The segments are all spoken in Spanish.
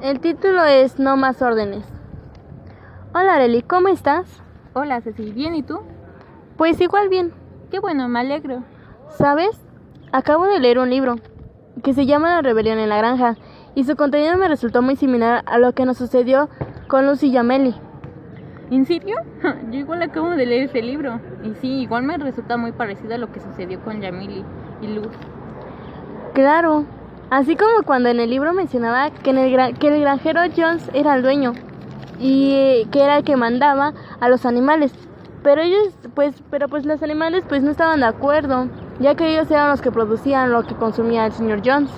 El título es No más órdenes. Hola Arely, ¿cómo estás? Hola Ceci, ¿bien y tú? Pues igual bien. Qué bueno, me alegro. ¿Sabes? Acabo de leer un libro que se llama La rebelión en la granja y su contenido me resultó muy similar a lo que nos sucedió con Lucy y Amelie. ¿En serio? Yo igual acabo de leer ese libro. Y sí, igual me resulta muy parecido a lo que sucedió con Yamili y Luz. Claro, así como cuando en el libro mencionaba que el granjero Jones era el dueño y que era el que mandaba a los animales, pero los animales pues no estaban de acuerdo, ya que ellos eran los que producían lo que consumía el señor Jones.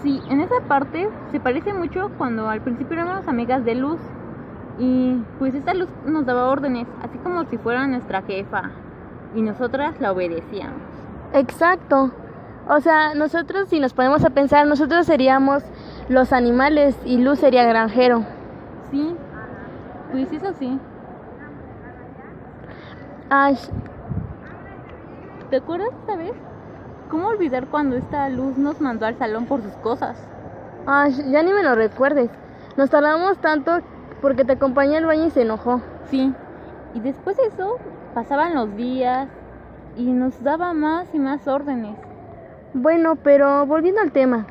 Sí, en esa parte se parece mucho cuando al principio éramos amigas de Luz y pues esta Luz nos daba órdenes, así como si fuera nuestra jefa y nosotras la obedecíamos. Exacto. O sea, nosotros, si nos ponemos a pensar, nosotros seríamos los animales y Luz sería granjero. Sí, pues eso sí. Ay, ¿Te acuerdas esta vez? ¿Cómo olvidar cuando esta Luz nos mandó al salón por sus cosas? ya ni me lo recuerdes. Nos tardamos tanto porque te acompañé al baño y se enojó. Sí, y después de eso pasaban los días y nos daba más y más órdenes. Bueno, pero volviendo al tema,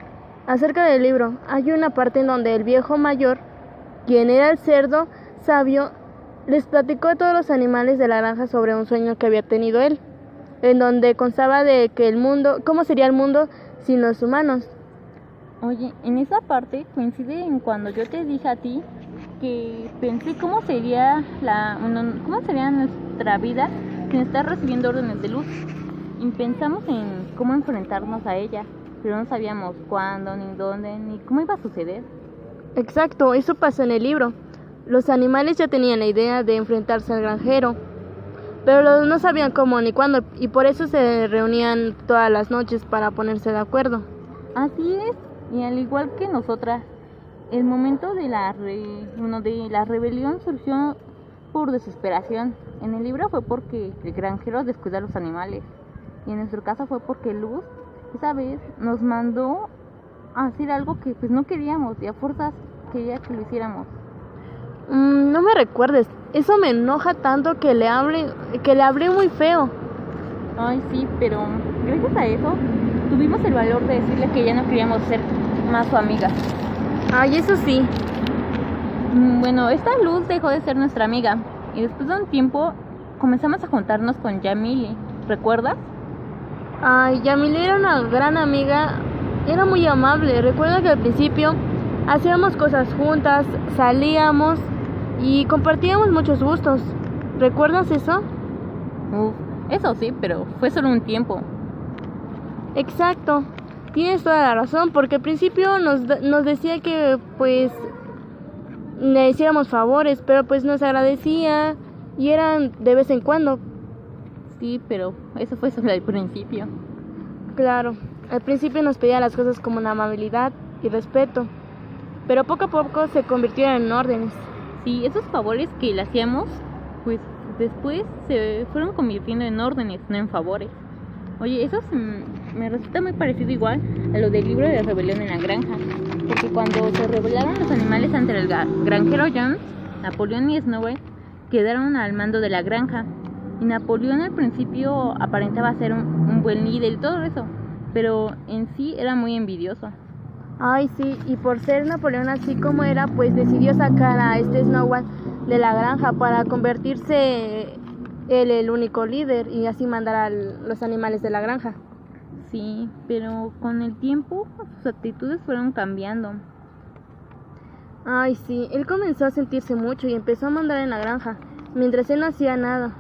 acerca del libro, hay una parte en donde el viejo mayor, quien era el cerdo sabio, les platicó a todos los animales de la granja sobre un sueño que había tenido él, en donde constaba de que cómo sería el mundo sin los humanos. Oye, en esa parte coincide en cuando yo te dije a ti que pensé cómo sería nuestra vida sin estar recibiendo órdenes de Luz. Y pensamos en cómo enfrentarnos a ella, pero no sabíamos cuándo, ni dónde, ni cómo iba a suceder. Exacto, eso pasó en el libro. Los animales ya tenían la idea de enfrentarse al granjero, pero no sabían cómo ni cuándo, y por eso se reunían todas las noches para ponerse de acuerdo. Así es, y al igual que nosotras, el momento de la rebelión surgió por desesperación. En el libro fue porque el granjero descuidó a los animales, y en nuestro caso fue porque Luz esa vez nos mandó a hacer algo que pues no queríamos y a fuerzas quería que lo hiciéramos. No me recuerdes, eso me enoja tanto que le hablé muy feo. Ay sí, pero gracias a eso tuvimos el valor de decirle que ya no queríamos ser más su amiga. Ay, eso sí. Bueno, esta Luz dejó de ser nuestra amiga y después de un tiempo comenzamos a juntarnos con Yamili, ¿recuerdas? Ay, Yamile era una gran amiga, era muy amable. Recuerdo que al principio hacíamos cosas juntas, salíamos y compartíamos muchos gustos. ¿Recuerdas eso? Eso sí, pero fue solo un tiempo. Exacto, tienes toda la razón, porque al principio nos decía que pues le hiciéramos favores, pero pues nos agradecía y eran de vez en cuando. Sí, pero eso fue solo al principio. Claro, al principio nos pedía las cosas con una amabilidad y respeto, pero poco a poco se convirtieron en órdenes. Sí, esos favores que le hacíamos, pues después se fueron convirtiendo en órdenes, no en favores. Oye, eso me resulta muy parecido igual a lo del libro de la rebelión en la granja, porque cuando se rebelaron los animales ante el granjero Jones, Napoleón y Snow White quedaron al mando de la granja. Y Napoleón al principio aparentaba ser un buen líder y todo eso, pero en sí era muy envidioso. Ay, sí, y por ser Napoleón así como era, pues decidió sacar a Snow White de la granja para convertirse él el único líder y así mandar a los animales de la granja. Sí, pero con el tiempo sus actitudes fueron cambiando. Ay, sí, él comenzó a sentirse mucho y empezó a mandar en la granja, mientras él no hacía nada.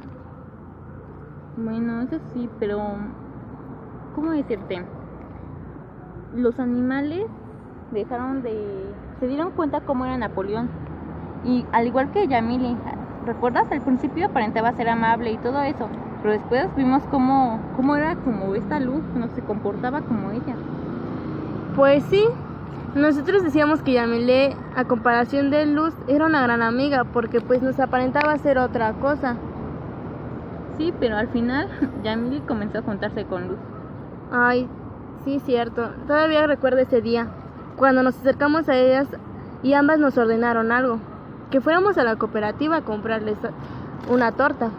Bueno, eso sí, pero ¿cómo decirte? Los animales se dieron cuenta cómo era Napoleón. Y al igual que Yamili, ¿recuerdas? Al principio aparentaba ser amable y todo eso, pero después vimos cómo era como esta Luz, no se comportaba como ella. Pues sí, nosotros decíamos que Yamile, a comparación de Luz, era una gran amiga, porque pues nos aparentaba ser otra cosa. Sí, pero al final Yamili comenzó a juntarse con Luz. Ay, sí, cierto. Todavía recuerdo ese día, cuando nos acercamos a ellas y ambas nos ordenaron algo, que fuéramos a la cooperativa a comprarles una torta.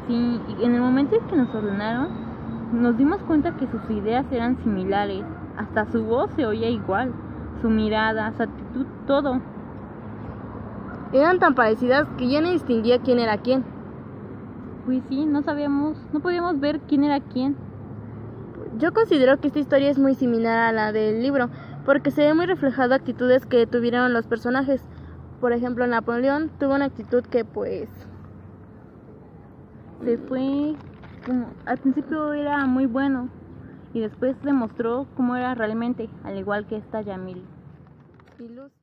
Sí, y en el momento en que nos ordenaron, nos dimos cuenta que sus ideas eran similares, hasta su voz se oía igual, su mirada, su actitud, todo. Eran tan parecidas que ya no distinguía quién era quién. Pues sí, no podíamos ver quién era quién. Yo considero que esta historia es muy similar a la del libro, porque se ve muy reflejado actitudes que tuvieron los personajes. Por ejemplo, Napoleón tuvo una actitud que se fue, al principio era muy bueno y después demostró cómo era realmente, al igual que esta Yamil. Y Luz.